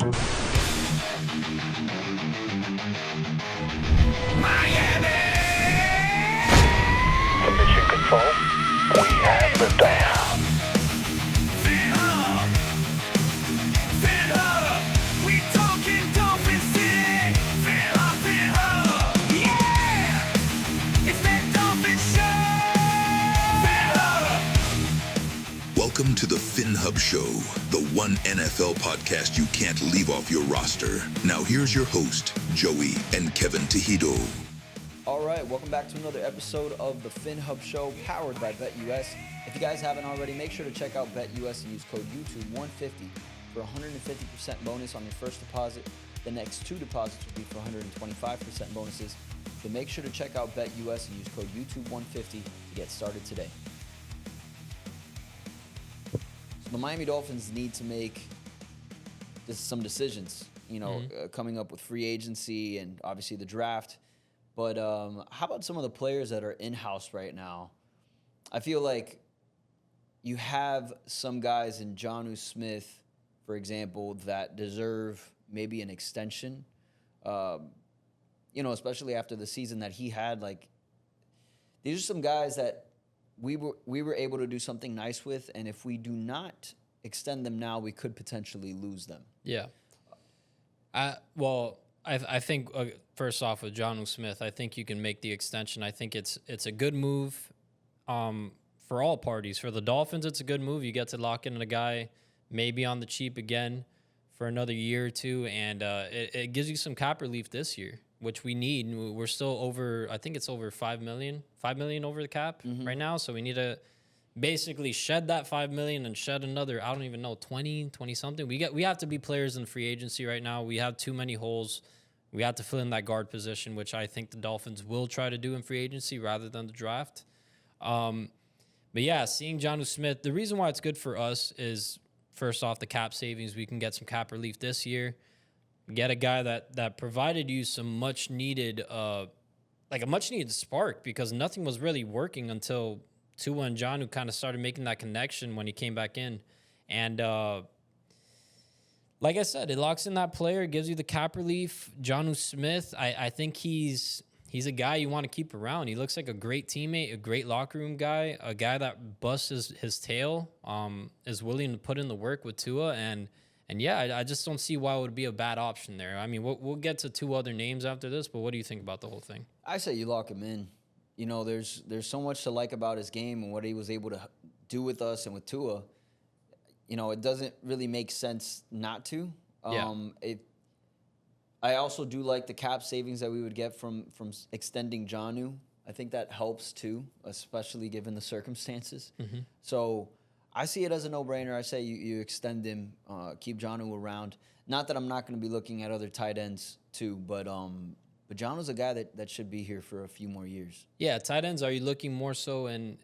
Miami! To mission control, we have liftoff. Phinhub! Phinhub! We talking Dolphin City! Phinhub, Phinhub! Yeah! It's that Dolphin Show! Phinhub! Welcome to the Phinhub Show, the one NFL podcast you can't leave off your roster. Now here's your host, Joey and Kevin Tejido. All right, welcome back to another episode of the Phinhub Show, powered by BetUS. If you guys haven't already, make sure to check out BetUS and use code YouTube150 for 150% bonus on your first deposit. The next two deposits will be for 125% bonuses. So make sure to check out BetUS and use code YouTube150 to get started today. So the Miami Dolphins need to make some decisions, coming up with free agency and obviously the draft. But how about some of the players that are in-house right now? I feel like you have some guys in Jonnu Smith, for example, that deserve maybe an extension. Especially after the season that he had. Like, these are some guys that we were able to do something nice with, and if we do not extend them now, we could potentially lose them. Yeah. I think first off with Jonnu Smith, I think you can make the extension. I think it's a good move for all parties. For the Dolphins, it's a good move. You get to lock in a guy maybe on the cheap again for another year or two, and it gives you some cap relief this year, which we need. We're still over, I think it's over $5 million over the cap right now, so we need to basically shed that $5 million and shed another, I don't even know, 20 something. We have to be players in free agency right now. We have too many holes. We have to fill in that guard position, which I think the Dolphins will try to do in free agency rather than the draft. But yeah, seeing Jonnu Smith, the reason why it's good for us is, first off, the cap savings. We can get some cap relief this year. Get a guy that provided you some much needed, a much needed spark, because nothing was really working until Tua and Jonnu kind of started making that connection when he came back in. And like I said, it locks in that player, gives you the cap relief. Jonnu Smith, I think he's a guy you want to keep around. He looks like a great teammate, a great locker room guy, a guy that busts his tail, is willing to put in the work with Tua. And yeah, I just don't see why it would be a bad option there. I mean, we'll get to two other names after this, but what do you think about the whole thing? I say you lock him in. There's so much to like about his game and what he was able to do with us and with Tua. It doesn't really make sense not to. I also do like the cap savings that we would get from extending Jonnu. I think that helps too, especially given the circumstances. Mm-hmm. So I see it as a no-brainer. I say you extend him, keep Jonnu around. Not that I'm not going to be looking at other tight ends too, but Jonnu's a guy that should be here for a few more years. Yeah, tight ends, are you looking more so in,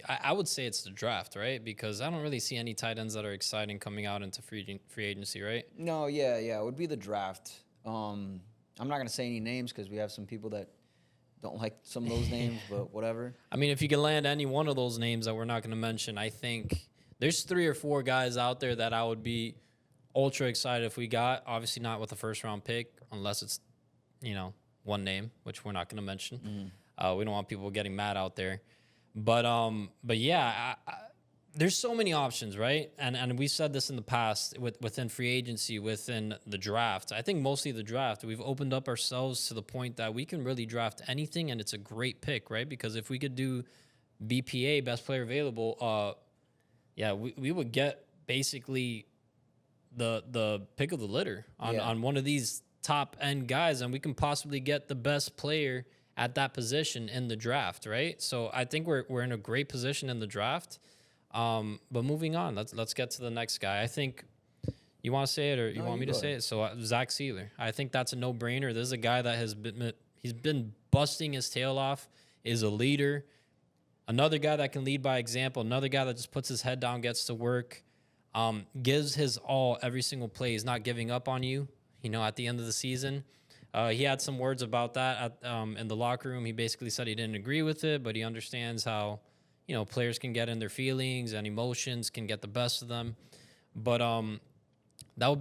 I would say it's the draft, right? Because I don't really see any tight ends that are exciting coming out into free agency, right? No, yeah, it would be the draft. I'm not going to say any names because we have some people that don't like some of those names, but whatever. I mean, if you can land any one of those names that we're not going to mention, I think there's 3 or 4 guys out there that I would be ultra excited if we got. Obviously not with a first-round pick, unless it's, one name, which we're not going to mention. Mm-hmm. We don't want people getting mad out there. But yeah, there's so many options, right? And we said this in the past within free agency, within the draft. I think mostly the draft, we've opened up ourselves to the point that we can really draft anything, and it's a great pick, right? Because if we could do BPA, best player available, we would get basically the pick of the litter on one of these top end guys, and we can possibly get the best player at that position in the draft, right? So I think we're in a great position in the draft. But moving on, let's get to the next guy. I think you want to say it, or you want me to say it? So Zach Seiler, I think that's a no-brainer. This is a guy that he's been busting his tail off, is a leader, another guy that can lead by example, another guy that just puts his head down, gets to work, gives his all every single play. He's not giving up on you, at the end of the season. He had some words about that in the locker room. He basically said he didn't agree with it, but he understands how, players can get in their feelings and emotions can get the best of them. But That would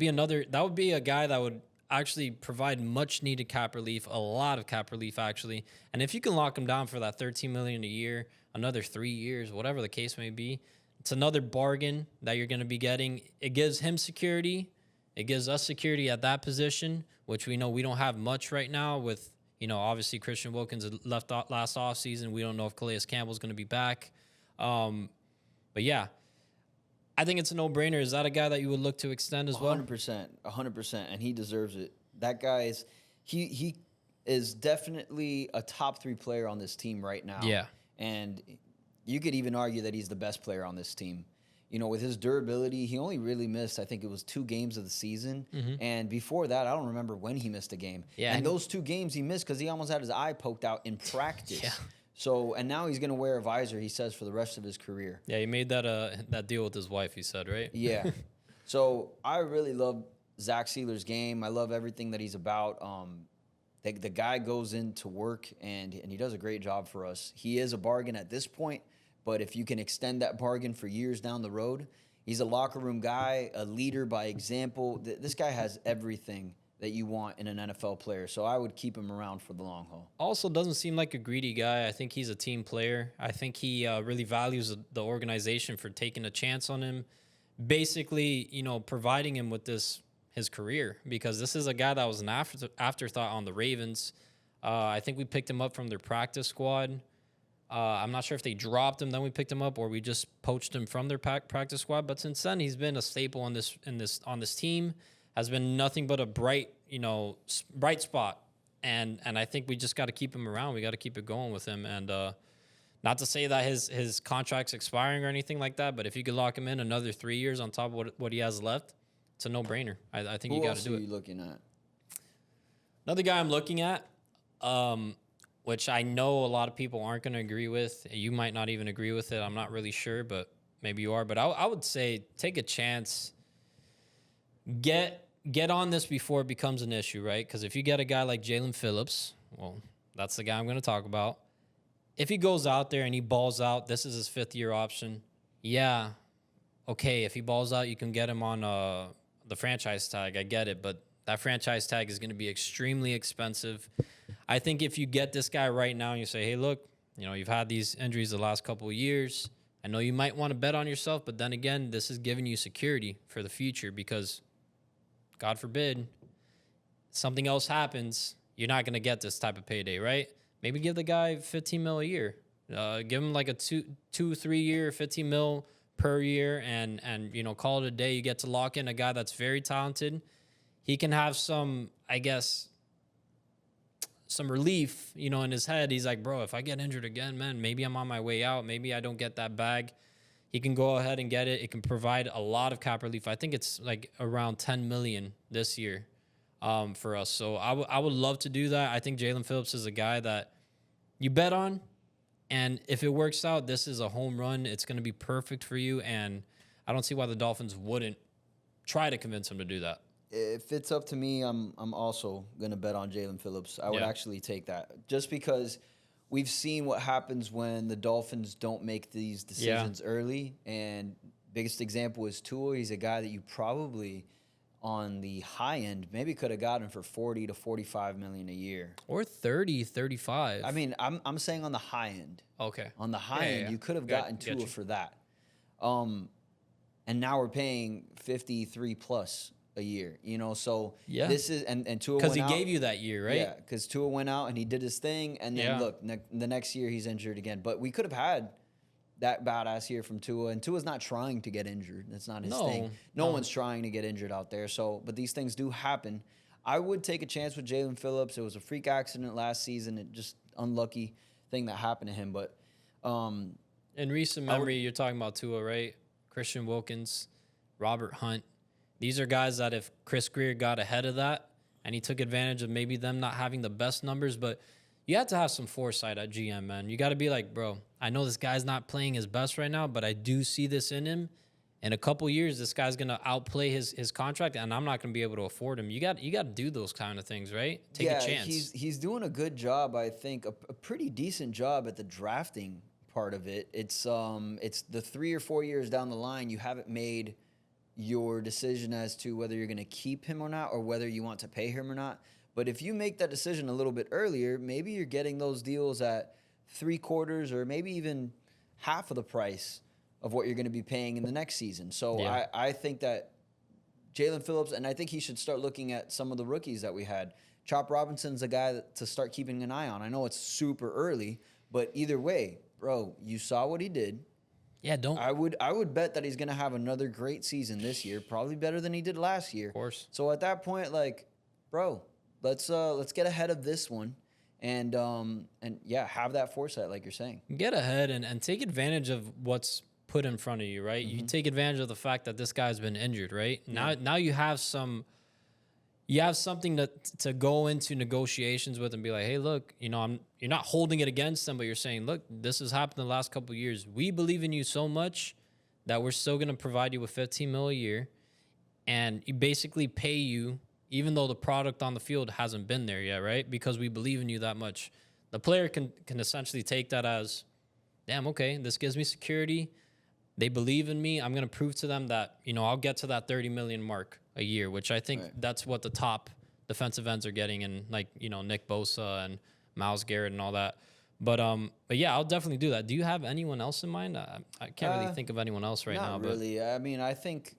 be a guy that would actually provide much needed cap relief, a lot of cap relief actually. And if you can lock him down for that $13 million a year, another 3 years, whatever the case may be, it's another bargain that you're going to be getting. It gives him security. It gives us security at that position, which we know we don't have much right now with, obviously Christian Wilkins left last offseason. We don't know if Calais Campbell's going to be back. But yeah, I think it's a no-brainer. Is that a guy that you would look to extend as well? 100%, and he deserves it. That guy he is definitely a top 3 player on this team right now. Yeah. And you could even argue that he's the best player on this team. With his durability, he only really missed, I think it was 2 games of the season. Mm-hmm. And before that, I don't remember when he missed a game. Yeah. And those 2 games he missed because he almost had his eye poked out in practice. Yeah. So, and now he's going to wear a visor, he says, for the rest of his career. Yeah, he made that deal with his wife, he said, right? Yeah. So I really love Zach Seiler's game. I love everything that he's about. The guy goes into work, and he does a great job for us. He is a bargain at this point, but if you can extend that bargain for years down the road, he's a locker room guy, a leader by example. This guy has everything that you want in an NFL player. So I would keep him around for the long haul. Also doesn't seem like a greedy guy. I think he's a team player. I think he really values the organization for taking a chance on him. Basically, providing him with his career, because this is a guy that was an afterthought on the Ravens. I think we picked him up from their practice squad. I'm not sure if they dropped him, then we picked him up, or we just poached him from their practice squad. But since then, he's been a staple on this team. Has been nothing but a bright spot, and I think we just got to keep him around. We got to keep it going with him, and not to say that his contract's expiring or anything like that, but if you could lock him in another 3 years on top of what he has left, it's a no-brainer. I think you got to do it. Who else are you looking at? Another guy I'm looking at, which I know a lot of people aren't going to agree with. You might not even agree with it. I'm not really sure, but maybe you are. But I would say take a chance. Get on this before it becomes an issue, right? Because if you get a guy like Jaelan Phillips, well, that's the guy I'm going to talk about. If he goes out there and he balls out, this is his 5th-year option. Yeah, okay, if he balls out, you can get him on the franchise tag. I get it, but that franchise tag is going to be extremely expensive. I think if you get this guy right now and you say, hey, look, you've had these injuries the last couple of years. I know you might want to bet on yourself, but then again, this is giving you security for the future because God forbid, something else happens, you're not going to get this type of payday, right? Maybe give the guy $15 mil a year. Give him like a 2-3 year, $15 mil per year, and call it a day. You get to lock in a guy that's very talented. He can have some relief, in his head. He's like, bro, if I get injured again, man, maybe I'm on my way out. Maybe I don't get that bag. He can go ahead and get it. It can provide a lot of cap relief. I think it's like around $10 million this year for us. So I would love to do that. I think Jaelan Phillips is a guy that you bet on, and if it works out, this is a home run. It's going to be perfect for you, and I don't see why the Dolphins wouldn't try to convince him to do that. If it's up to me, I'm also going to bet on Jaelan Phillips. I would actually take that just because we've seen what happens when the Dolphins don't make these decisions early. And biggest example is Tua. He's a guy that you probably on the high end maybe could have gotten for 40 to 45 million a year. Or 30, 35. I mean, I'm saying on the high end. Okay. On the high end, you could have gotten Tua for that. And now we're paying 53 plus a year, so this is and Tua because he out, gave you that year, right? Yeah, because Tua went out and he did his thing, and then look, the next year he's injured again. But we could have had that badass year from Tua, and Tua's not trying to get injured. That's not his thing. No one's trying to get injured out there. So, but these things do happen. I would take a chance with Jaelan Phillips. It was a freak accident last season. It just unlucky thing that happened to him. But in recent memory, you're talking about Tua, right? Christian Wilkins, Robert Hunt. These are guys that if Chris Greer got ahead of that and he took advantage of maybe them not having the best numbers, but you have to have some foresight at GM, man. You got to be like, bro, I know this guy's not playing his best right now, but I do see this in him. In a couple years, this guy's going to outplay his contract, and I'm not going to be able to afford him. You got to do those kind of things, right? Take a chance. He's doing a good job, I think, a pretty decent job at the drafting part of it. It's the 3 or 4 years down the line, you haven't made your decision as to whether you're going to keep him or not, or whether you want to pay him or not. But if you make that decision a little bit earlier, maybe you're getting those deals at 3/4 or maybe even half of the price of what you're going to be paying in the next season. So Yeah. I think that Jaelan Phillips, and I think he should start looking at some of the rookies that we had. Chop Robinson's a guy to start keeping an eye on. I know it's super early, but either way, bro, you saw what he did. Yeah, don't. I would bet that he's going to have another great season this year, probably better than he did last year. Of course. So at that point, like, bro, let's get ahead of this one, and yeah, have that foresight, like you're saying. Get ahead and take advantage of what's put in front of you, right? You take advantage of the fact that this guy's been injured, right? Now you have something to go into negotiations with and be like, hey, look, you're not holding it against them, but you're saying, look, this has happened the last couple of years. We believe in you so much that we're still going to provide you with $15 million a year, and you basically pay you even though the product on the field hasn't been there yet, right? Because we believe in you that much. The player can essentially take that as, damn, okay, this gives me security. They believe in me. I'm going to prove to them that, I'll get to that 30 million mark a year, which I think that's what the top defensive ends are getting, and Nick Bosa and Myles Garrett and all that. But yeah, I'll definitely do that. Do you have anyone else in mind? I can't really think of anyone else right now. Not really. I mean, I think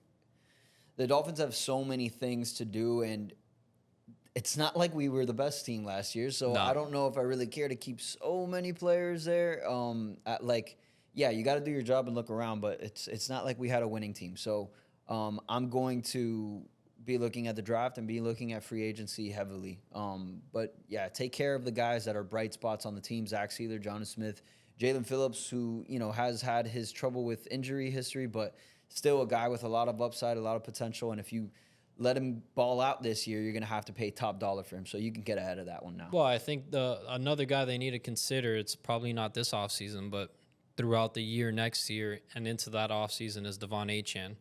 the Dolphins have so many things to do, and it's not like we were the best team last year. So No. I don't know if I really care to keep so many players there. Yeah, you got to do your job and look around, but it's not like we had a winning team. So I'm going to be looking at the draft and be looking at free agency heavily. But yeah, take care of the guys that are bright spots on the team: Zach Seiler, Jonnu Smith, Jaelan Phillips, who has had his trouble with injury history, but still a guy with a lot of upside, a lot of potential. And if you let him ball out this year, you're going to have to pay top dollar for him. So you can get ahead of that one now. Well, I think another guy they need to consider, it's probably not this offseason, but throughout the year, next year, and into that offseason is Devon Achane.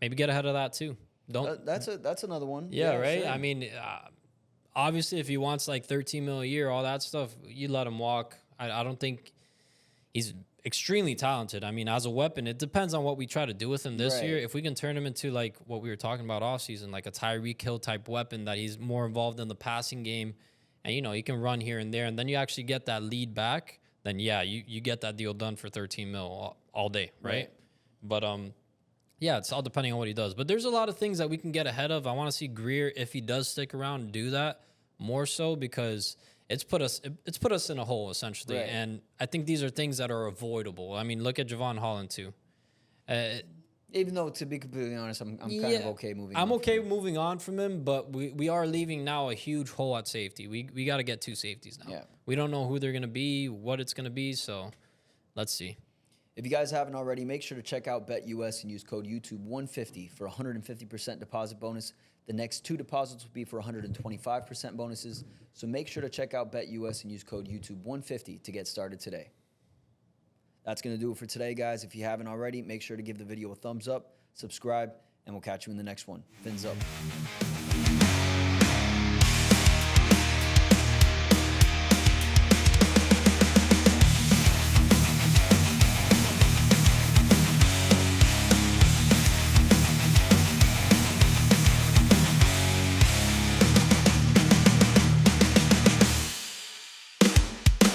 Maybe get ahead of that too. That's another one. Yeah, right? Sure. I mean, obviously, if he wants like $13 million a year, all that stuff, you let him walk. I don't think he's extremely talented. I mean, as a weapon, it depends on what we try to do with him this Right. year. If we can turn him into like what we were talking about offseason, like a Tyreek Hill type weapon, that he's more involved in the passing game, and he can run here and there, and then you actually get that lead back, then yeah, you get that deal done for $13 million all day, right? But yeah, it's all depending on what he does. But there's a lot of things that we can get ahead of. I want to see Greer, if he does stick around, do that more so, because it's put us in a hole essentially. Right. And I think these are things that are avoidable. I mean, look at Javon Holland too. Even though, to be completely honest, I'm kind of okay moving on. I'm okay moving on from him, but we are leaving now a huge hole at safety. We got to get 2 safeties now. Yeah. We don't know who they're going to be, what it's going to be, so let's see. If you guys haven't already, make sure to check out BetUS and use code YouTube150 for 150% deposit bonus. The next 2 deposits will be for 125% bonuses. So make sure to check out BetUS and use code YouTube150 to get started today. That's going to do it for today, guys. If you haven't already, make sure to give the video a thumbs up, subscribe, and we'll catch you in the next one. Fins up.